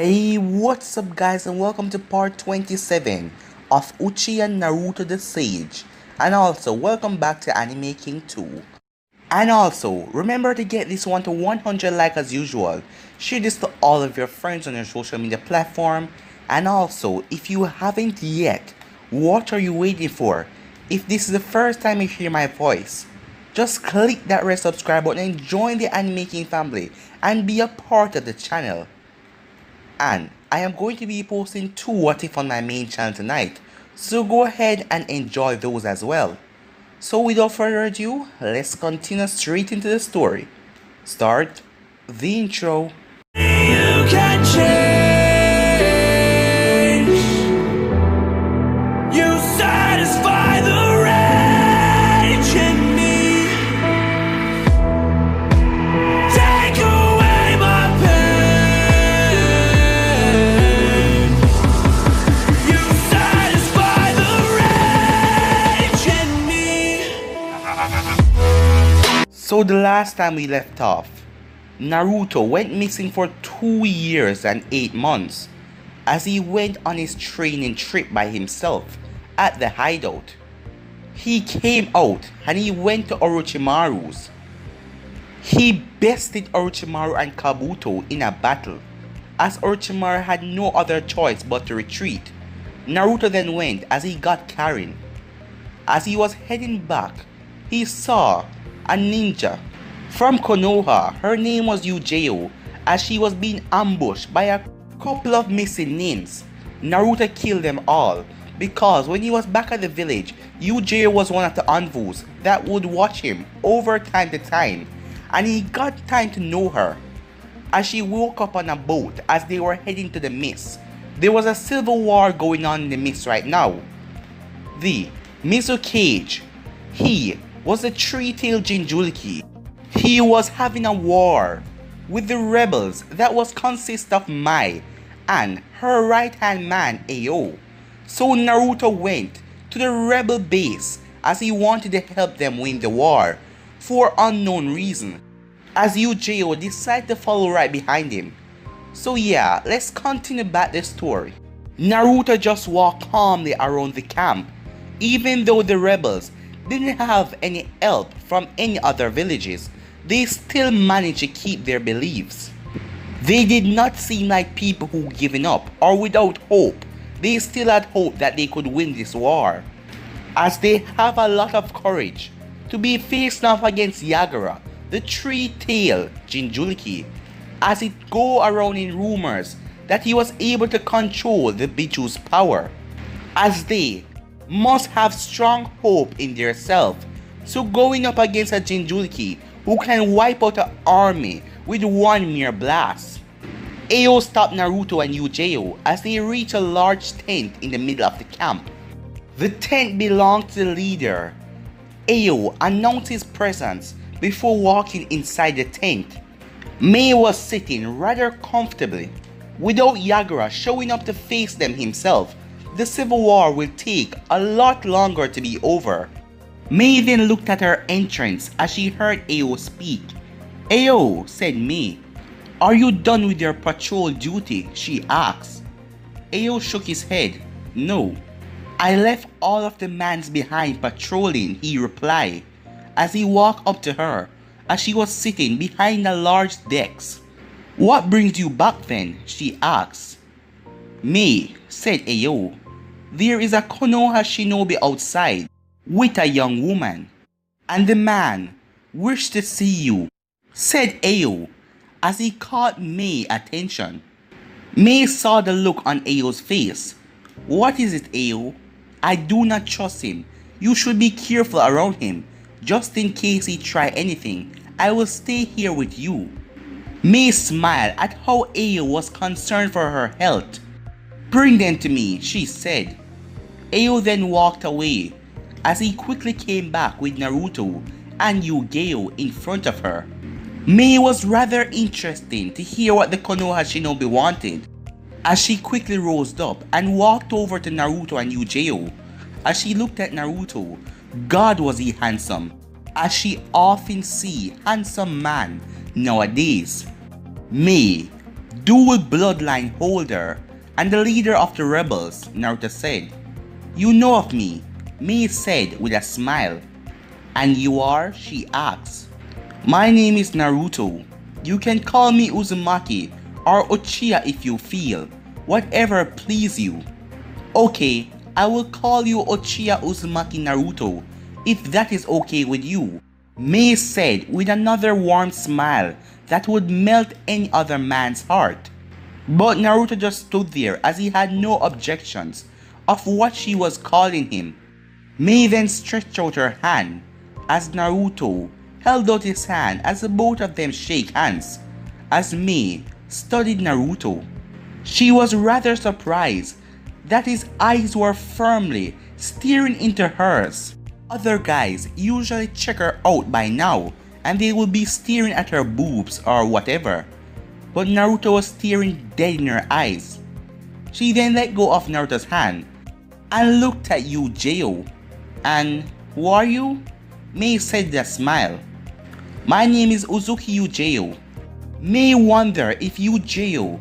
Hey, what's up guys, and welcome to part 27 of Uchiha Naruto the Sage. And also, welcome back to Anime King 2. And also, remember to get this one to 100 likes as usual. Share this to all of your friends on your social media platform. And also, if you haven't yet, what are you waiting for? If this is the first time you hear my voice, just click that red subscribe button and join the Anime King family and be a part of the channel. And I am going to be posting 2 what if on my main channel tonight, so go ahead and enjoy those as well. So without further ado, let's continue straight into the story. Start the intro. You can change. You satisfy the rage in me. Take away my pain. You satisfy the rage in me. So the last time we left off, Naruto went missing for 2 years and 8 months as he went on his training trip by himself at the hideout. He came out and he went to Orochimaru's. He bested Orochimaru and Kabuto in a battle, as Orochimaru had no other choice but to retreat. Naruto then went as he got Karin. As he was heading back, he saw a ninja from Konoha. Her name was Uchiha, as she was being ambushed by a couple of missing names. Naruto killed them all because when he was back at the village, Uchiha was one of the envoys that would watch him over time to time, and he got time to know her as she woke up on a boat as they were heading to the mist. There was a civil war going on in the mist right now. The Mizukage, he was a three-tailed Jinchuriki. He was having a war with the rebels that was consist of Mai and her right-hand man Ao. So Naruto went to the rebel base as he wanted to help them win the war for unknown reason, as Uchiha decided to follow right behind him. So yeah, let's continue back the story. Naruto just walked calmly around the camp, even though the rebels didn't have any help from any other villages. They still managed to keep their beliefs. They did not seem like people who given up or without hope. They still had hope that they could win this war, as they have a lot of courage to be facing off against Yagura, the three-tailed Jinchuriki, as it go around in rumors that he was able to control the Biju's power, as they must have strong hope in their self. So going up against a Jinchuriki who can wipe out an army with one mere blast. Ao stopped Naruto and Uchiha as they reached a large tent in the middle of the camp. The tent belonged to the leader. Ao announced his presence before walking inside the tent. Mei was sitting rather comfortably. Without Yagura showing up to face them himself, the civil war will take a lot longer to be over. Mei then looked at her entrance as she heard Ao speak. Ao, said Mei. Are you done with your patrol duty? She asked. Ao shook his head. No. I left all of the mans behind patrolling, he replied, as he walked up to her as she was sitting behind a large desk. What brings you back then? She asked. Mei, said Ao. There is a Konoha shinobi outside with a young woman, and the man wished to see you, said Ao as he caught Mei's attention. Mei saw the look on Ao's face. What is it, Ao? I do not trust him. You should be careful around him. Just in case he try anything, I will stay here with you. Mei smiled at how Ao was concerned for her health. Bring them to me, she said. Ao then walked away as he quickly came back with Naruto and Uchiha in front of her. Mei was rather interested to hear what the Konoha shinobi wanted, as she quickly rose up and walked over to Naruto and Uchiha. As she looked at Naruto, God was he handsome, as she often see handsome man nowadays. Mei dual bloodline holder, and the leader of the rebels, Naruto said. You know of me, Mei said with a smile. And you are? She asked. My name is Naruto. You can call me Uzumaki or Uchiha if you feel, whatever please you. Okay, I will call you Uchiha Uzumaki Naruto if that is okay with you, Mei said with another warm smile that would melt any other man's heart. But Naruto just stood there as he had no objections of what she was calling him. Mei then stretched out her hand as Naruto held out his hand as the both of them shake hands. As Mei studied Naruto, she was rather surprised that his eyes were firmly staring into hers. Other guys usually check her out by now and they would be staring at her boobs or whatever. But Naruto was staring dead in her eyes. She then let go of Naruto's hand and looked at Uchiha. And who are you? Mei said with a smile. My name is Uzuki Uchiha. Mei wondered if Uchiha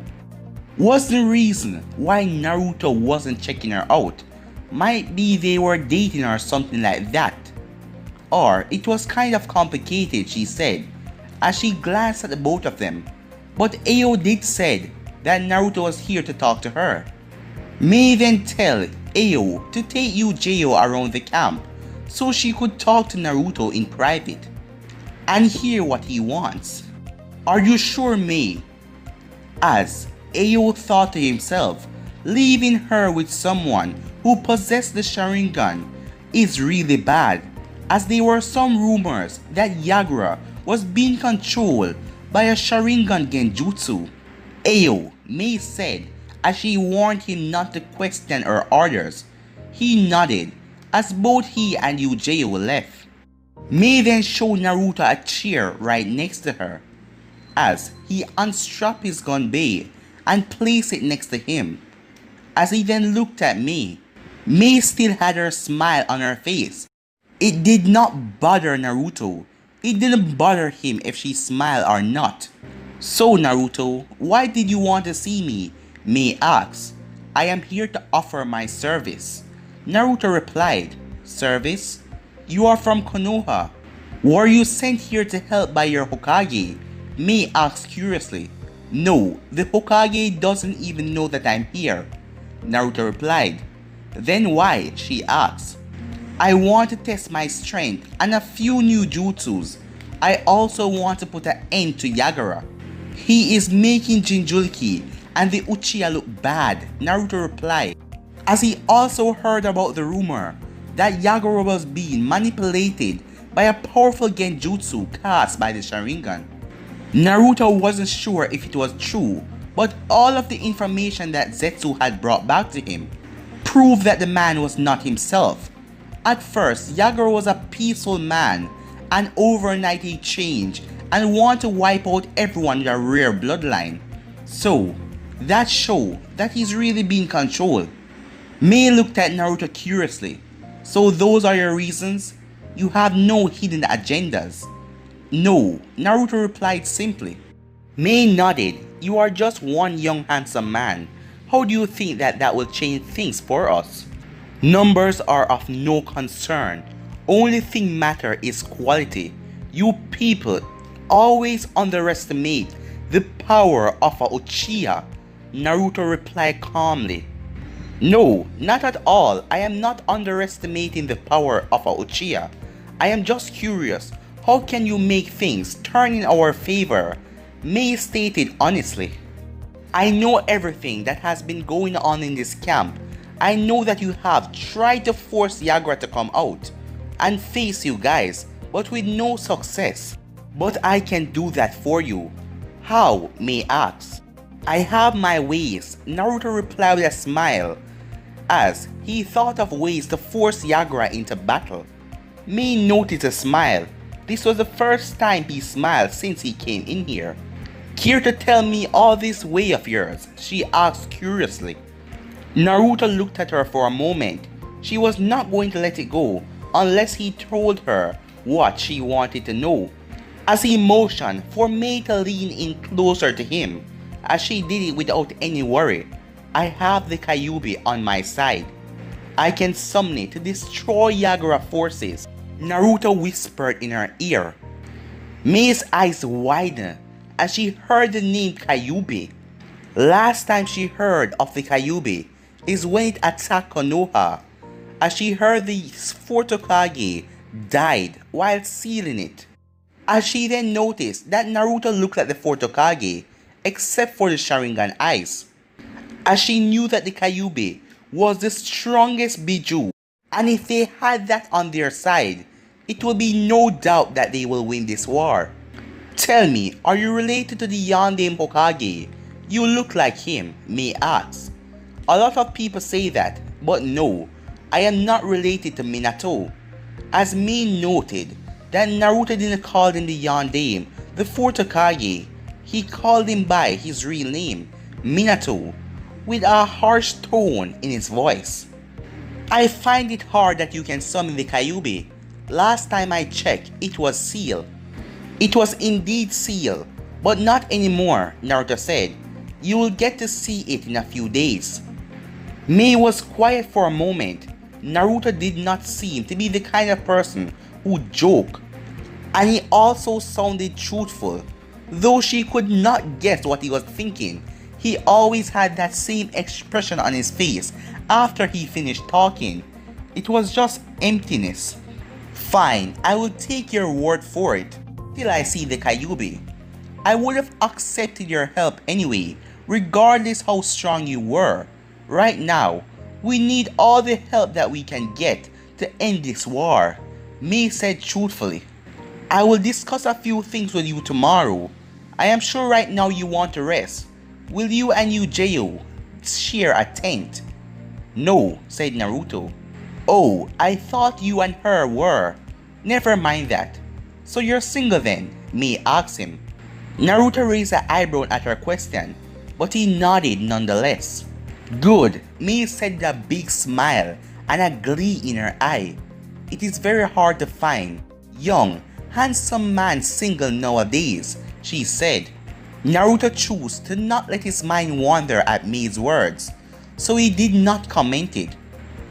was the reason why Naruto wasn't checking her out. Might be they were dating or something like that. Or it was kind of complicated, she said, as she glanced at the both of them. But Ayo did said that Naruto was here to talk to her. Mei then tell Ayo to take Uchiha around the camp so she could talk to Naruto in private and hear what he wants. Are you sure, Mei? As Ayo thought to himself, leaving her with someone who possessed the sharingan is really bad, as there were some rumors that Yagura was being controlled by a sharingan genjutsu. Ayo, Mei said as she warned him not to question her orders. He nodded as both he and Uchiha left. Mei then showed Naruto a chair right next to her as he unstrapped his gunbei and placed it next to him. As he then looked at Mei, Mei still had her smile on her face. It did not bother Naruto. It didn't bother him if she smiled or not. So Naruto, why did you want to see me? Mei asked. I am here to offer my service. Naruto replied, Service? You are from Konoha. Were you sent here to help by your Hokage? Mei asked curiously. No, the Hokage doesn't even know that I'm here. Naruto replied. Then why? She asked. I want to test my strength and a few new jutsus. I also want to put an end to Yagura. He is making Jinchuriki and the Uchiha look bad, Naruto replied, as he also heard about the rumor that Yagura was being manipulated by a powerful genjutsu cast by the Sharingan. Naruto wasn't sure if it was true, but all of the information that Zetsu had brought back to him proved that the man was not himself. At first, Yagura was a peaceful man, and overnight he changed and wanted to wipe out everyone with a rare bloodline. So, that showed that he's really being controlled. Mei looked at Naruto curiously. So those are your reasons? You have no hidden agendas. No, Naruto replied simply. Mei nodded. You are just one young handsome man. How do you think that will change things for us? Numbers are of no concern. Only thing matter is quality. You people always underestimate the power of a Uchiha. Naruto replied calmly. No, not at all. I am not underestimating the power of a Uchiha. I am just curious. How can you make things turn in our favor? Mei stated honestly. I know everything that has been going on in this camp. I know that you have tried to force Yagura to come out and face you guys, but with no success. But I can do that for you. How? Mei asked. I have my ways, Naruto replied with a smile, as he thought of ways to force Yagura into battle. Mei noticed a smile. This was the first time he smiled since he came in here. Care to tell me all this way of yours? She asked curiously. Naruto looked at her for a moment. She was not going to let it go unless he told her what she wanted to know. As he motioned for Mei to lean in closer to him, as she did it without any worry. I have the Kyuubi on my side. I can summon it to destroy Yagura forces, Naruto whispered in her ear. Mei's eyes widened as she heard the name Kyuubi. Last time she heard of the Kyuubi is when it attacked Konoha, as she heard the fourth Hokage died while sealing it. As she then noticed that Naruto looked like the fourth Hokage, except for the Sharingan eyes. As she knew that the Kyuubi was the strongest Biju, and if they had that on their side, it will be no doubt that they will win this war. Tell me, are you related to the Yondaime Hokage? You look like him, Mei asked. A lot of people say that, but no, I am not related to Minato. As Mei noted, that Naruto didn't call him the Yondaime, the fourth Hokage. He called him by his real name, Minato, with a harsh tone in his voice. I find it hard that you can summon the Kyuubi. Last time I checked, it was sealed. It was indeed sealed, but not anymore, Naruto said. You will get to see it in a few days. Mei was quiet for a moment. Naruto did not seem to be the kind of person who joked, and he also sounded truthful. Though she could not guess what he was thinking, he always had that same expression on his face after he finished talking. It was just emptiness. Fine, I will take your word for it, till I see the Kyuubi. I would have accepted your help anyway, regardless how strong you were. Right now, we need all the help that we can get to end this war, Mei said truthfully. I will discuss a few things with you tomorrow. I am sure right now you want to rest. Will you and Uchiha share a tent? No, said Naruto. Oh, I thought you and her were. Never mind that. So you're single then? Mei asked him. Naruto raised an eyebrow at her question, but he nodded nonetheless. Good, Mei said with a big smile and a glee in her eye. It is very hard to find young, handsome man single nowadays, she said. Naruto chose to not let his mind wander at Mei's words, so he did not comment it.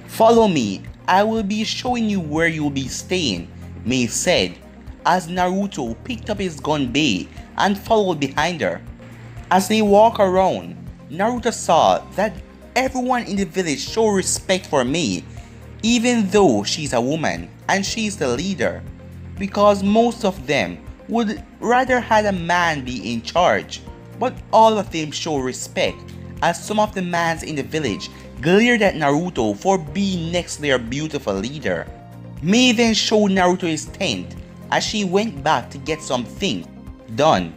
Follow me, I will be showing you where you will be staying, Mei said, as Naruto picked up his gunbei and followed behind her. As they walked around, Naruto saw that everyone in the village showed respect for Mei, even though she's a woman and she's the leader, because most of them would rather have a man be in charge, but all of them show respect, as some of the mans in the village glared at Naruto for being next to their beautiful leader. Mei then showed Naruto his tent as she went back to get something done.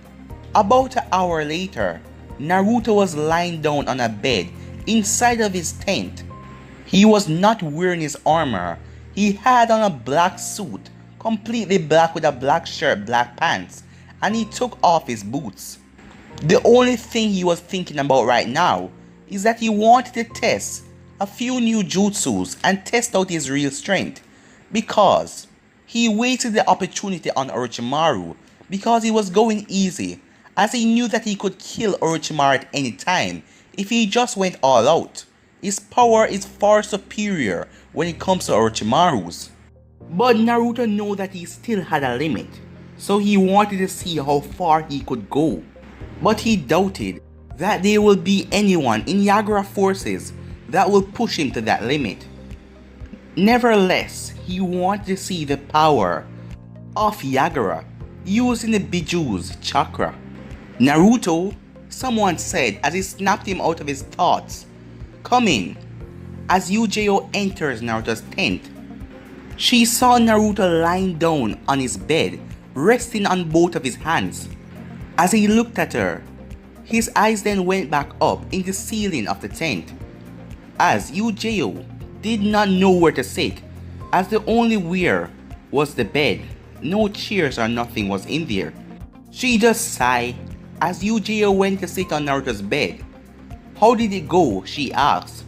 About an hour later, Naruto was lying down on a bed inside of his tent. He was not wearing his armor. He had on a black suit, completely black with a black shirt, black pants, and he took off his boots. The only thing he was thinking about right now is that he wanted to test a few new jutsus and test out his real strength, because he waited the opportunity on Orochimaru because he was going easy, as he knew that he could kill Orochimaru at any time if he just went all out. His power is far superior when it comes to Orochimaru's. But Naruto knew that he still had a limit, so he wanted to see how far he could go. But he doubted that there will be anyone in Yagura forces that will push him to that limit. Nevertheless, he wanted to see the power of Yagura using the Biju's chakra. Naruto, someone said as he snapped him out of his thoughts. Come in. As Uchiha enters Naruto's tent, she saw Naruto lying down on his bed, resting on both of his hands. As he looked at her, his eyes then went back up in the ceiling of the tent. As Uchiha did not know where to sit, as the only where was the bed. No chairs or nothing was in there. She just sighed as Uchiha went to sit on Naruto's bed. How did it go? She asked.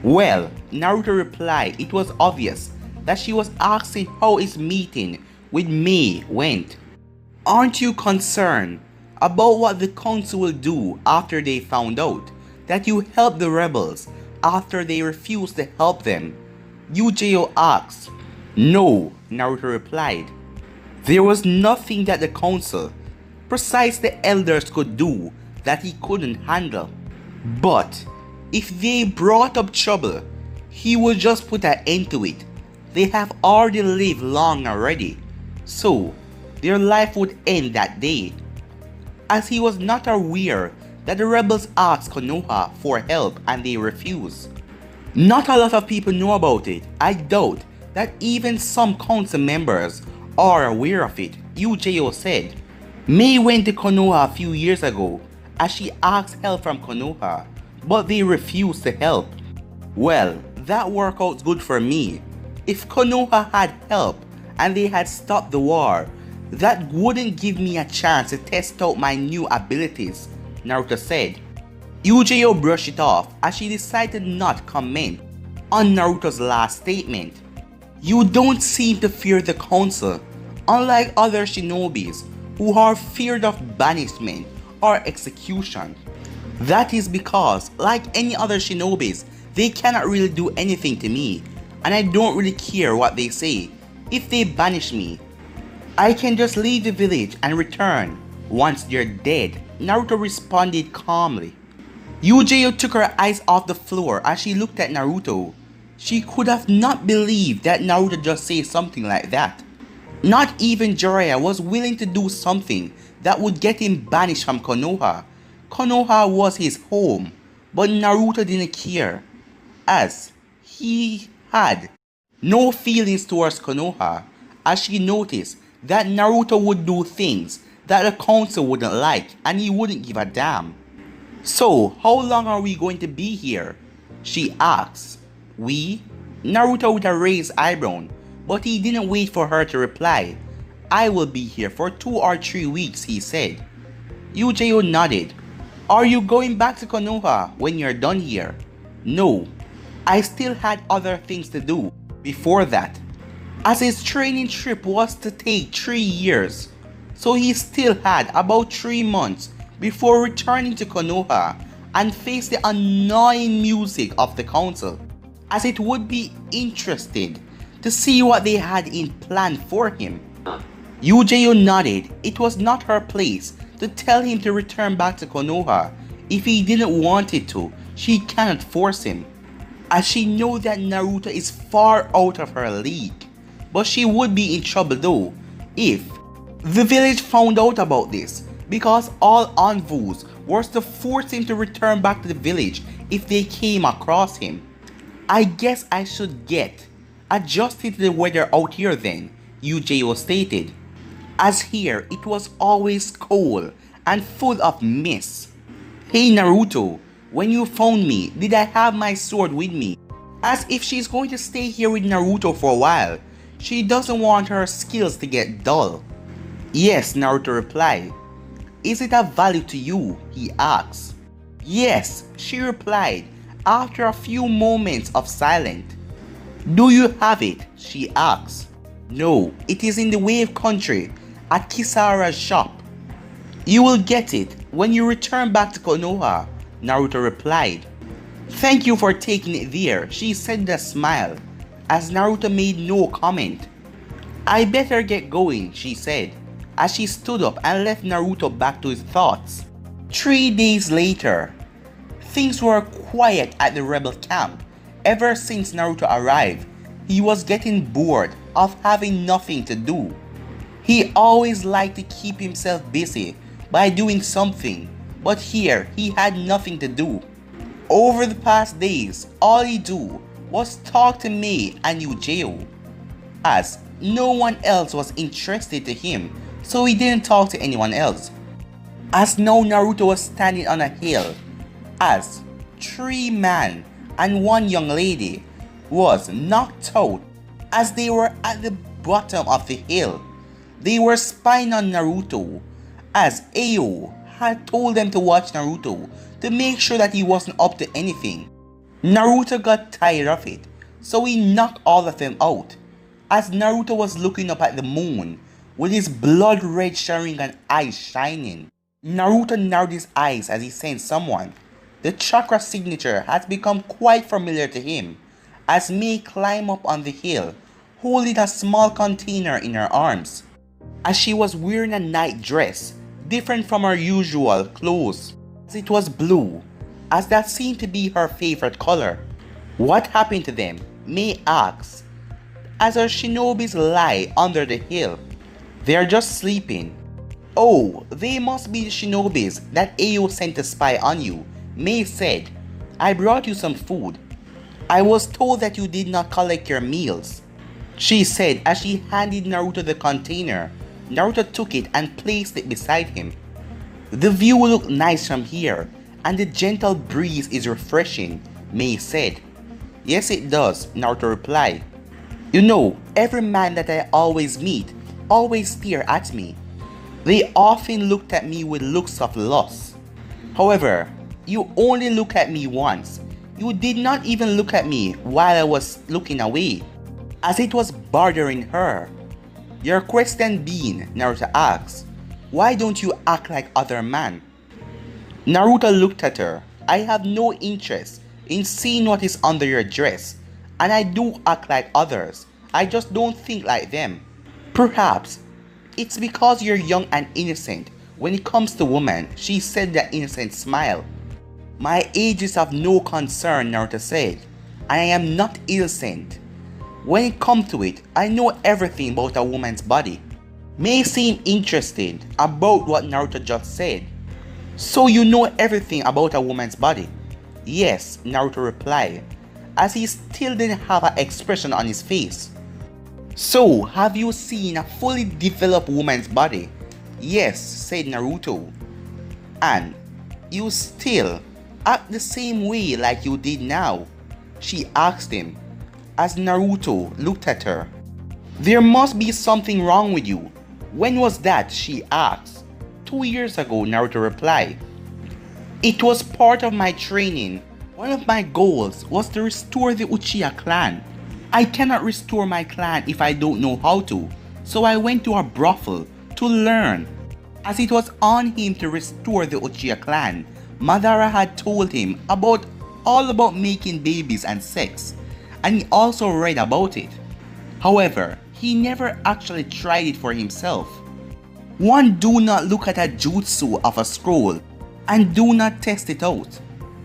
Well, Naruto replied it was obvious that she was asking how his meeting with Mei went. Aren't you concerned about what the council will do after they found out that you helped the rebels after they refused to help them. Uchiha asked. No, Naruto replied. There was nothing that the council, precise the elders, could do that he couldn't handle. But if they brought up trouble, he would just put an end to it. They have already lived long already, so their life would end that day. As he was not aware that the rebels asked Konoha for help and they refused. Not a lot of people know about it. I doubt that even some council members are aware of it, Uchiha said. Mei went to Konoha a few years ago as she asked help from Konoha, but they refused to help. Well, that worked out good for me. If Konoha had help and they had stopped the war, that wouldn't give me a chance to test out my new abilities, Naruto said. Uchiha brushed it off as she decided not to comment on Naruto's last statement. You don't seem to fear the council, unlike other shinobis who are feared of banishment or execution. That is because, like any other shinobis, they cannot really do anything to me, and I don't really care what they say. If they banish me, I can just leave the village and return once they're dead, Naruto responded calmly. Uchiha took her eyes off the floor as she looked at Naruto. She could have not believed that Naruto just said something like that. Not even Jiraiya was willing to do something that would get him banished from Konoha. Konoha was his home, but Naruto didn't care, as he had no feelings towards Konoha, as she noticed that Naruto would do things that the council wouldn't like and he wouldn't give a damn. So, how long are we going to be here? She asked. We? Naruto with a raised eyebrow, but he didn't wait for her to reply. I will be here for 2 or 3 weeks, he said. Uchiha nodded. Are you going back to Konoha when you're done here? No, I still had other things to do before that, as his training trip was to take 3 years, so he still had about 3 months before returning to Konoha and face the annoying music of the council, as it would be interested to see what they had in plan for him. Uchiha nodded. It was not her place to tell him to return back to Konoha. If he didn't want it to, she cannot force him, as she knows that Naruto is far out of her league. But she would be in trouble though if the village found out about this, because all envoys were to force him to return back to the village if they came across him. I guess I should get adjusted to the weather out here then, Uchiha stated, as here it was always cold and full of mist. Hey Naruto, when you found me, did I have my sword with me? As if she's going to stay here with Naruto for a while. She doesn't want her skills to get dull. Yes, Naruto replied. Is it of value to you? He asked. Yes, she replied after a few moments of silence. Do you have it? She asked. No, it is in the Wave Country at Kisara's shop. You will get it when you return back to Konoha, Naruto replied. Thank you for taking it there, she said with a smile, as Naruto made no comment. I better get going, she said, as she stood up and left Naruto back to his thoughts. 3 days later, things were quiet at the rebel camp. Ever since Naruto arrived, he was getting bored of having nothing to do. He always liked to keep himself busy by doing something, but here he had nothing to do. Over the past days, all he do was talk to Mei and Uchiha, as no one else was interested to him, so he didn't talk to anyone else. As now Naruto was standing on a hill, as 3 men and 1 young lady was knocked out as they were at the bottom of the hill. They were spying on Naruto, as Ayo had told them to watch Naruto to make sure that he wasn't up to anything. Naruto got tired of it, so he knocked all of them out, as Naruto was looking up at the moon with his blood red sharingan eyes shining. Naruto narrowed his eyes as he sensed someone. The chakra signature has become quite familiar to him, as Mei climbed up on the hill, holding a small container in her arms. As she was wearing a night dress, different from her usual clothes, as it was blue, as that seemed to be her favorite color. What happened to them? Mei asks, as her shinobis lie under the hill. They are just sleeping. Oh, they must be the shinobis that Ayo sent to spy on you, Mei said. I brought you some food. I was told that you did not collect your meals, she said as she handed Naruto the container. Naruto took it and placed it beside him. The view looked nice from here, and the gentle breeze is refreshing, Mei said. Yes, it does, Naruto replied. You know, every man that I always meet always stare at me. They often looked at me with looks of lust. However, you only look at me once. You did not even look at me while I was looking away, as it was bothering her. Your question being, Naruto asked, why don't you act like other men? Naruto looked at her. I have no interest in seeing what is under your dress, and I do act like others. I just don't think like them. Perhaps it's because you're young and innocent when it comes to women, she said with an innocent smile. My age is of no concern, Naruto said, and I am not innocent. When it comes to it, I know everything about a woman's body. Mei seemed interested about what Naruto just said. So you know everything about a woman's body? Yes, Naruto replied, as he still didn't have an expression on his face. So, have you seen a fully developed woman's body? Yes, said Naruto. And you still act the same way like you did now? She asked him, as Naruto looked at her. There must be something wrong with you. When was that? She asked. 2 years ago, Naruto replied. It was part of my training. One of my goals was to restore the Uchiha clan. I cannot restore my clan if I don't know how to, so I went to a brothel to learn. As it was on him to restore the Uchiha clan, Madara had told him all about making babies and sex, and he also read about it. However, he never actually tried it for himself. One do not look at a jutsu of a scroll and do not test it out.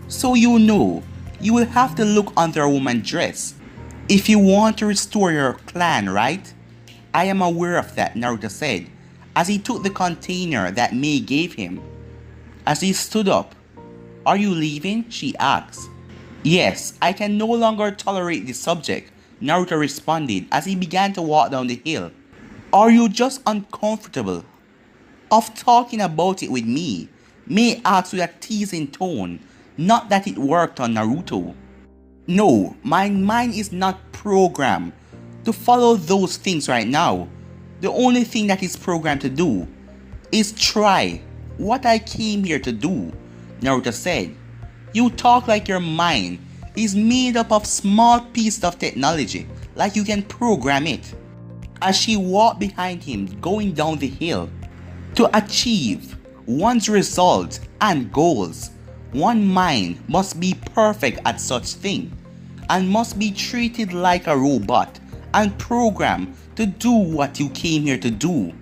So you know, you will have to look under a woman's dress if you want to restore your clan, right? I am aware of that, Naruto said, as he took the container that Mei gave him. As he stood up, are you leaving? She asked. Yes, I can no longer tolerate this subject, Naruto responded as he began to walk down the hill. Are you just uncomfortable of talking about it with me? Mei asked with a teasing tone, not that it worked on Naruto. No, my mind is not programmed to follow those things right now. The only thing that is programmed to do is try what I came here to do, Naruto said. You talk like your mind is made up of small pieces of technology, like you can program it. As she walked behind him going down the hill, to achieve one's results and goals, one mind must be perfect at such thing, and must be treated like a robot and programmed to do what you came here to do.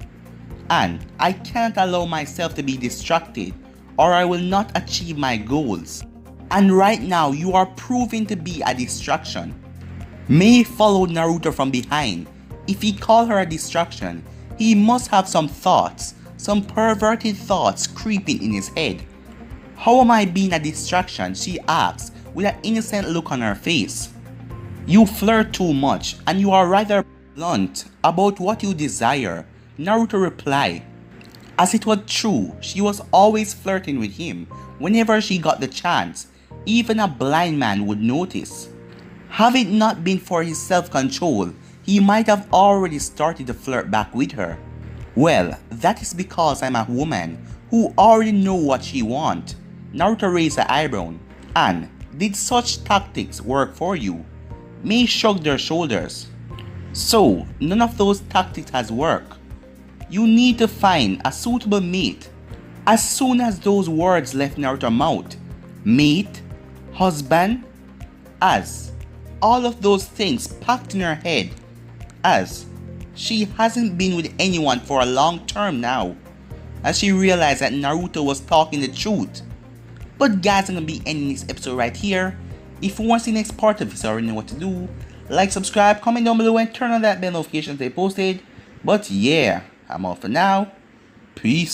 And I cannot allow myself to be distracted, or I will not achieve my goals. And right now you are proving to be a distraction. Mei followed Naruto from behind. If he called her a distraction, he must have some thoughts, some perverted thoughts creeping in his head. How am I being a distraction? She asked with an innocent look on her face. You flirt too much and you are rather blunt about what you desire, Naruto replied. As it was true, she was always flirting with him whenever she got the chance. Even a blind man would notice. Had it not been for his self-control, he might have already started to flirt back with her. Well, that is because I'm a woman who already know what she wants. Naruto raised her eyebrow. And did such tactics work for you? Mei shrugged her shoulders. So, none of those tactics has worked. You need to find a suitable mate. As soon as those words left Naruto's mouth, mate, husband, as all of those things packed in her head, as she hasn't been with anyone for a long term now, as she realized that Naruto was talking the truth. But guys, I'm gonna be ending this episode right here. If you want to see the next part of this, you already know what to do. Like, subscribe, comment down below, and turn on that bell notification to stay posted. But yeah, I'm out for now. Peace.